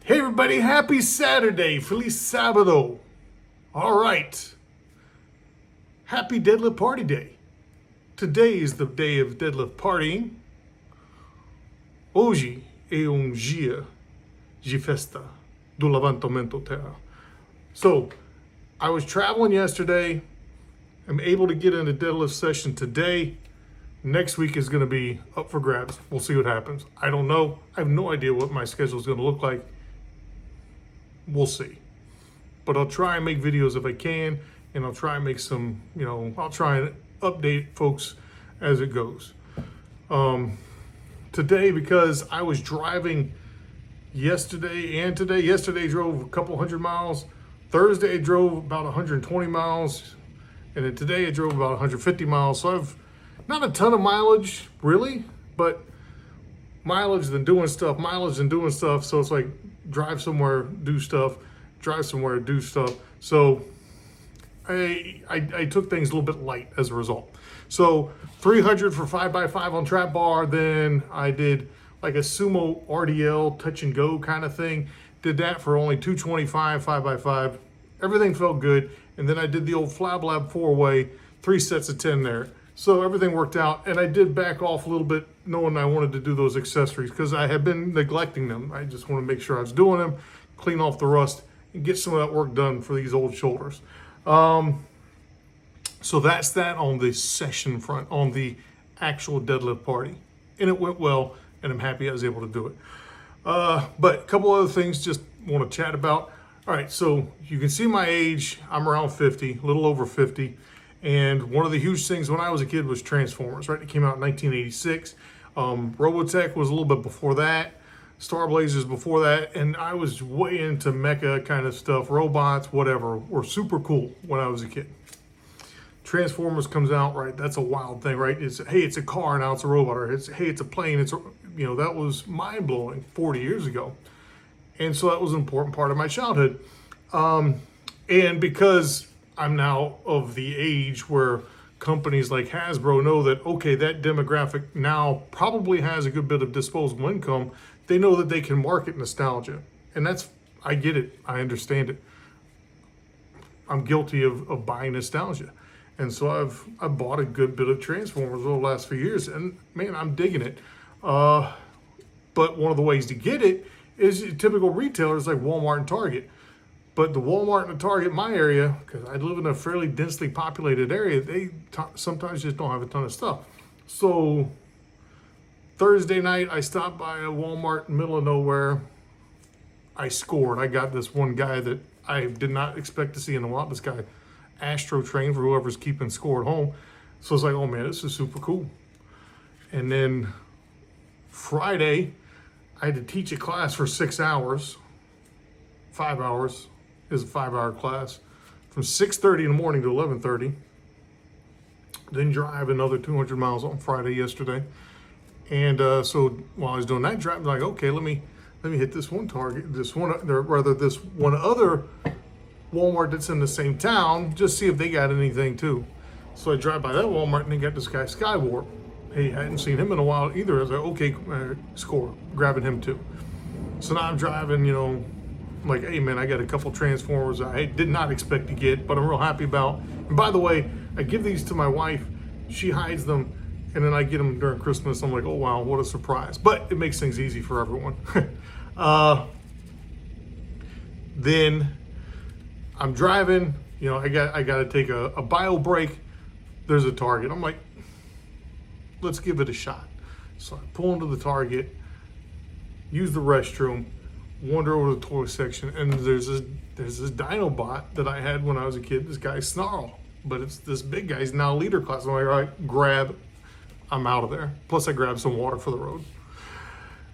Hey everybody, happy Saturday, Feliz Sábado. All right, happy Deadlift Party Day. Today is the day of deadlift partying. Hoje é dia de festa do levantamento terra. So, I was traveling yesterday. I'm able to get in a deadlift session today. Next week is going to be up for grabs. We'll see what happens. I don't know. I have no idea what my schedule is going to look like. We'll see. But I'll try and make videos if I can, and I'll try and make some, I'll try and update folks as it goes. Today, because I was driving yesterday and today. Yesterday I drove a couple hundred miles. Thursday I drove about 120 miles. And then today I drove about 150 miles. So I've not a ton of mileage, really, but mileage than doing stuff. So it's like drive somewhere, do stuff, drive somewhere, do stuff. So I took things a little bit light as a result. So 300 for 5x5 on trap bar. Then I did like a Sumo RDL touch and go kind of thing. Did that for only 225, 5x5. Everything felt good. And then I did the old FlabLab 4-way, 3 sets of 10 there. So everything worked out, and I did back off a little bit knowing I wanted to do those accessories because I had been neglecting them. I just want to make sure I was doing them, clean off the rust, and get some of that work done for these old shoulders. So that's that on the session front, on the actual deadlift party. And it went well, and I'm happy I was able to do it. But a couple other things just want to chat about. All right, so you can see my age. I'm around 50, a little over 50. And one of the huge things when I was a kid was Transformers, right? It came out in 1986. Robotech was a little bit before that. Star Blazers before that. And I was way into mecha kind of stuff. Robots, whatever, were super cool when I was a kid. Transformers comes out, right? That's a wild thing, right? It's a car, now it's a robot. Or it's a plane. That was mind-blowing 40 years ago. And so that was an important part of my childhood. And because I'm now of the age where companies like Hasbro know that, okay, that demographic now probably has a good bit of disposable income, they know that they can market nostalgia. And I get it. I understand it. I'm guilty of buying nostalgia. And so I've bought a good bit of Transformers over the last few years, and man, I'm digging it. But one of the ways to get it is typical retailers like Walmart and Target. But the Walmart and the Target in my area, because I live in a fairly densely populated area, they sometimes just don't have a ton of stuff. So Thursday night, I stopped by a Walmart in the middle of nowhere. I scored. I got this one guy that I did not expect to see in a lot. This guy, Astro trained for whoever's keeping score at home. So it's like, oh man, this is super cool. And then Friday, I had to teach a class for 6 hours. 5 hours is a 5-hour class from 6:30 in the morning to 11:30. Then drive another 200 miles on Friday yesterday. And so while I was doing that drive, I'm like, okay, let me hit this one target, this one other Walmart that's in the same town, just see if they got anything too. So I drive by that Walmart and they got this guy Skywarp. Hey, I hadn't seen him in a while either. I was like, okay, score, grabbing him too. So now I'm driving, I'm like, hey man, I got a couple Transformers I did not expect to get, but I'm real happy about. And by the way, I give these to my wife. She hides them, and then I get them during Christmas. I'm like, oh wow, what a surprise. But it makes things easy for everyone. Then I'm driving, I got to take a bio break. There's a Target. I'm like, let's give it a shot. So I pull into the Target, use the restroom, wander over to the toy section, and there's this Dinobot that I had when I was a kid. This guy Snarl, but it's this big guy. He's now leader class. I'm like, all right, grab. I'm out of there. Plus, I grabbed some water for the road.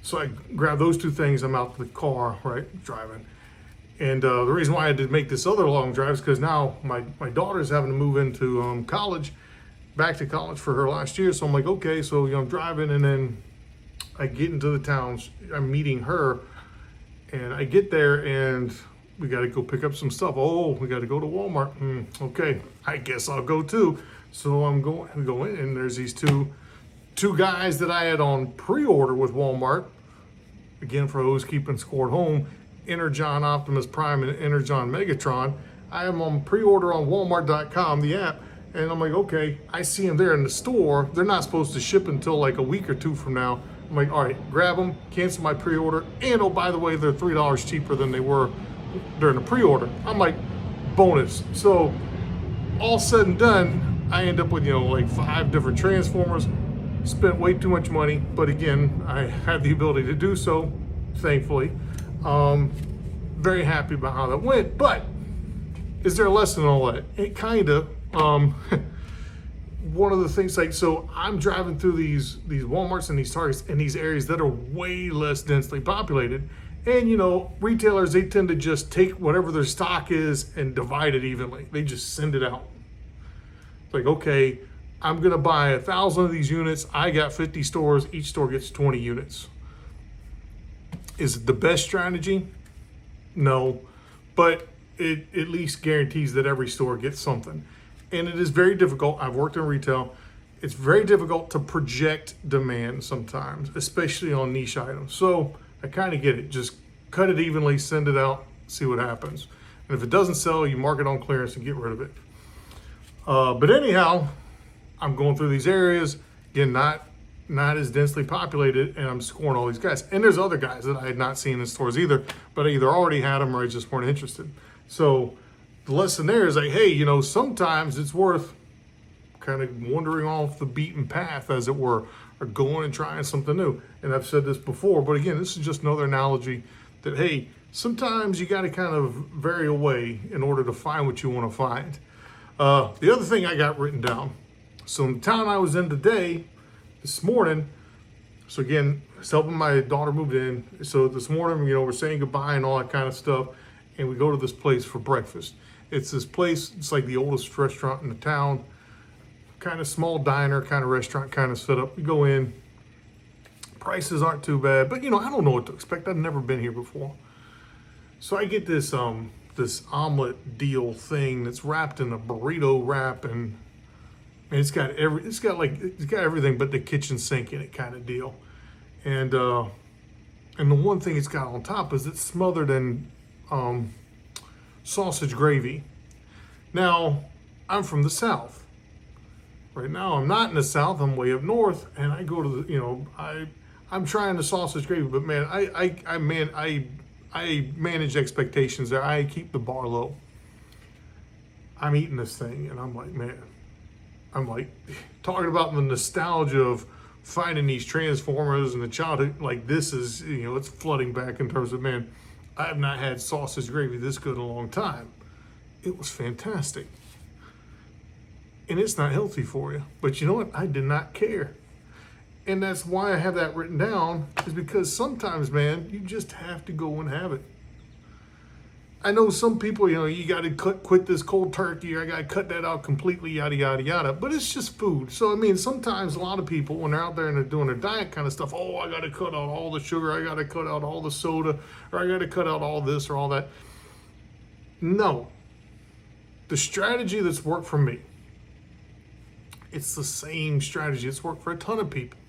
So I grabbed those two things. I'm out to the car, right, driving. And the reason why I did make this other long drive is because now my daughter's having to move into college, back to college for her last year. So I'm like, okay, so I'm driving, and then I get into the towns. I'm meeting her. And I get there and we got to go pick up some stuff. Oh, we got to go to Walmart. Okay, I guess I'll go too. So we go in, and there's these two guys that I had on pre-order with Walmart. Again, for those keeping score at home. Energon Optimus Prime and Energon Megatron. I am on pre-order on Walmart.com, the app, and I'm like, okay, I see them there in the store. They're not supposed to ship until like a week or two from now. I'm like, all right, grab them, cancel my pre-order, and oh, by the way, they're $3 cheaper than they were during the pre-order. I'm like, bonus. So all said and done, I end up with, like 5 different transformers. Spent way too much money, but again, I had the ability to do so, thankfully. Very happy about how that went, but is there a lesson in all that? It kind of. One of the things, like, so I'm driving through these Walmarts and these Targets in these areas that are way less densely populated. And, retailers, they tend to just take whatever their stock is and divide it evenly. They just send it out. Like, okay, I'm going to buy 1,000 of these units. I got 50 stores. Each store gets 20 units. Is it the best strategy? No, but it at least guarantees that every store gets something. And it is very difficult. I've worked in retail. It's very difficult to project demand sometimes, especially on niche items. So I kind of get it. Just cut it evenly, send it out, see what happens. And if it doesn't sell, you mark it on clearance and get rid of it. But anyhow, I'm going through these areas, again, not as densely populated, and I'm scoring all these guys. And there's other guys that I had not seen in stores either, but I either already had them or I just weren't interested. So the lesson there is like, hey, sometimes it's worth kind of wandering off the beaten path, as it were, or going and trying something new. And I've said this before, but again, this is just another analogy that, hey, sometimes you got to kind of vary away in order to find what you want to find. The other thing I got written down, so in the town I was in today, this morning, so again, I was helping my daughter move in. So this morning, we're saying goodbye and all that kind of stuff. And we go to this place for breakfast. It's this place, it's like the oldest restaurant in the town, kind of small diner, kind of restaurant, kind of setup. We go in, prices aren't too bad, but I don't know what to expect. I've never been here before. So I get this omelet deal thing that's wrapped in a burrito wrap, and it's got everything but the kitchen sink in it, kind of deal. And the one thing it's got on top is it's smothered in sausage gravy. Now, I'm from the South. Right now, I'm not in the South. I'm way up north, and I go to the, I'm trying the sausage gravy, but man, I manage expectations there. I keep the bar low. I'm eating this thing, and I'm like, man, talking about the nostalgia of finding these transformers and the childhood. Like, this is, it's flooding back in terms of, man, I have not had sausage gravy this good in a long time. It was fantastic. And it's not healthy for you. But you know what? I did not care. And that's why I have that written down, is because sometimes, man, you just have to go and have it. I know some people, you got to quit this cold turkey, or I got to cut that out completely, yada, yada, yada. But it's just food. So, sometimes a lot of people, when they're out there and they're doing their diet kind of stuff, oh, I got to cut out all the sugar, I got to cut out all the soda, or I got to cut out all this or all that. No. The strategy that's worked for me, it's the same strategy that's worked for a ton of people.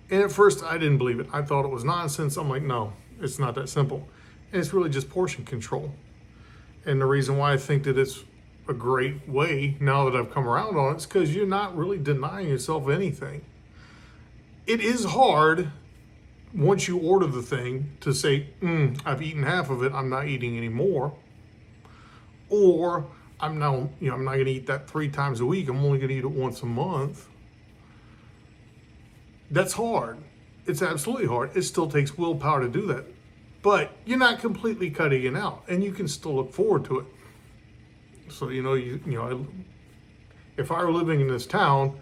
And at first, I didn't believe it. I thought it was nonsense. I'm like, no, it's not that simple. And it's really just portion control. And the reason why I think that it's a great way, now that I've come around on it, is because you're not really denying yourself anything. It is hard, once you order the thing, to say, I've eaten half of it, I'm not eating any more. Or, I'm not going to eat that 3 times a week, I'm only going to eat it once a month. That's hard. It's absolutely hard. It still takes willpower to do that. But you're not completely cutting it out, and you can still look forward to it. So, if I were living in this town,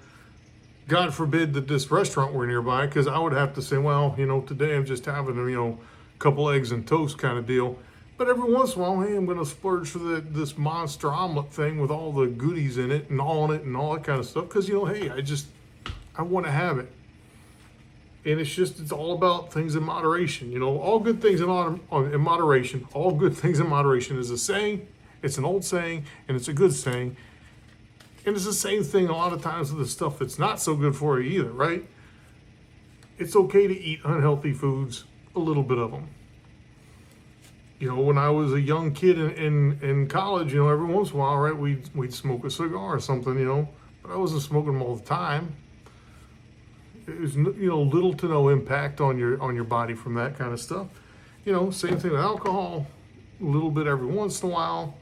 God forbid that this restaurant were nearby, because I would have to say, well, today I'm just having a couple eggs and toast kind of deal. But every once in a while, hey, I'm going to splurge for this monster omelet thing with all the goodies in it and on it and all that kind of stuff. Because, hey, I want to have it. And it's all about things in moderation. All good things in moderation. All good things in moderation is a saying. It's an old saying, and it's a good saying. And it's the same thing a lot of times with the stuff that's not so good for you either, right? It's okay to eat unhealthy foods, a little bit of them. When I was a young kid in college, every once in a while, right, we'd smoke a cigar or something, but I wasn't smoking them all the time. It was, little to no impact on your body from that kind of stuff. Same thing with alcohol, a little bit every once in a while.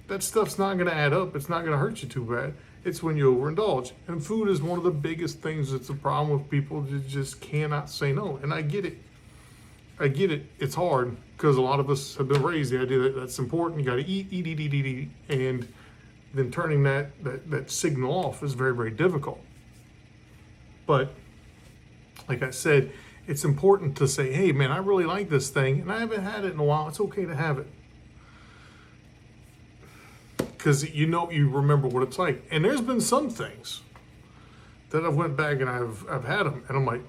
That stuff's not going to add up. It's not going to hurt you too bad. It's when you overindulge. And food is one of the biggest things that's a problem with people that just cannot say no. And I get it. It's hard because a lot of us have been raised the idea that that's important. You got to eat. And then turning that signal off is very, very difficult. But like I said, it's important to say, hey, man, I really like this thing and I haven't had it in a while. It's okay to have it. Because you remember what it's like. And there's been some things that I've went back and I've had them and I'm like,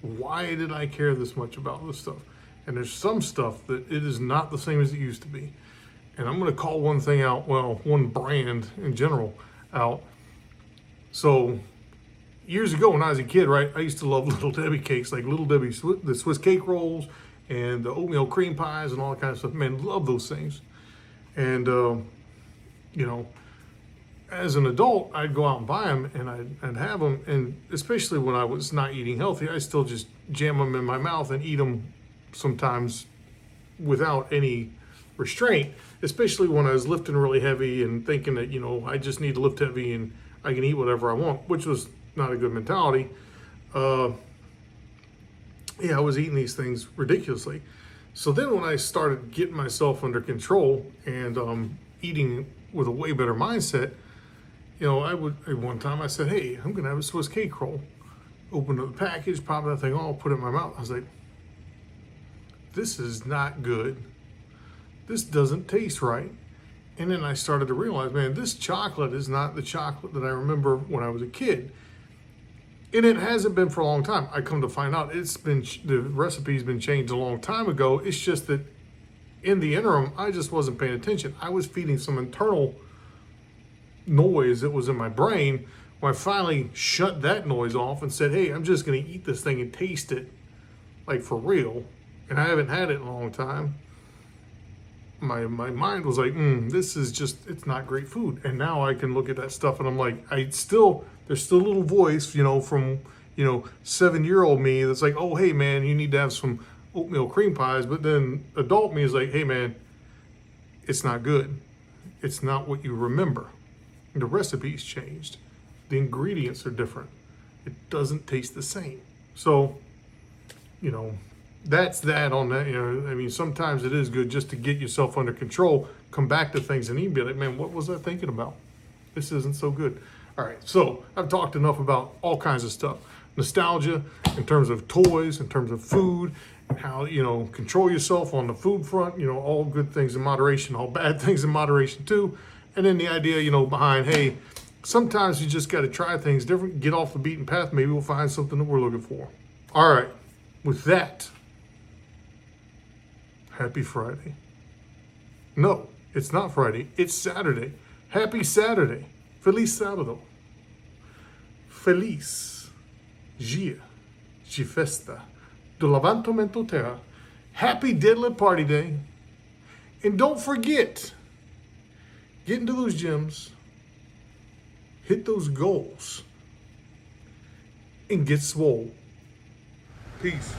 why did I care this much about this stuff? And there's some stuff that it is not the same as it used to be. And I'm going to call one thing out, one brand in general out. So years ago when I was a kid, right, I used to love Little Debbie cakes, like Little Debbie, the Swiss cake rolls and the oatmeal cream pies and all that kind of stuff. Man, love those things. And, as an adult, I'd go out and buy them and I'd have them. And especially when I was not eating healthy, I still just jam them in my mouth and eat them sometimes without any restraint, especially when I was lifting really heavy and thinking that, I just need to lift heavy and I can eat whatever I want, which was not a good mentality. I was eating these things ridiculously. So then when I started getting myself under control and eating with a way better mindset, one time I said, hey, I'm going to have a Swiss cake roll. Opened up the package, popped that thing off, put it in my mouth. I was like, this is not good. This doesn't taste right. And then I started to realize, man, this chocolate is not the chocolate that I remember when I was a kid. And it hasn't been for a long time. I come to find out the recipe's been changed a long time ago. It's just that in the interim, I just wasn't paying attention. I was feeding some internal noise that was in my brain when I finally shut that noise off and said, hey, I'm just going to eat this thing and taste it like for real. And I haven't had it in a long time. My mind was like, this is it's not great food. And now I can look at that stuff and I'm like, there's still a little voice, from, 7-year-old me that's like, oh, hey man, you need to have some oatmeal cream pies. But then adult me is like, hey man, it's not good. It's not what you remember. The recipe's changed. The ingredients are different. It doesn't taste the same. So, that's that on that. Sometimes it is good just to get yourself under control, come back to things and be like, man, what was I thinking about? This isn't so good. All right, so I've talked enough about all kinds of stuff. Nostalgia in terms of toys, in terms of food, and how, control yourself on the food front, all good things in moderation, all bad things in moderation too. And then the idea, behind, hey, sometimes you just got to try things different, get off the beaten path. Maybe we'll find something that we're looking for. All right, with that, happy Friday. No, it's not Friday. It's Saturday. Happy Saturday. Feliz sábado. Feliz dia de festa do levantamento terra. Happy Deadlift Party Day. And don't forget, get into those gyms, hit those goals, and get swole. Peace.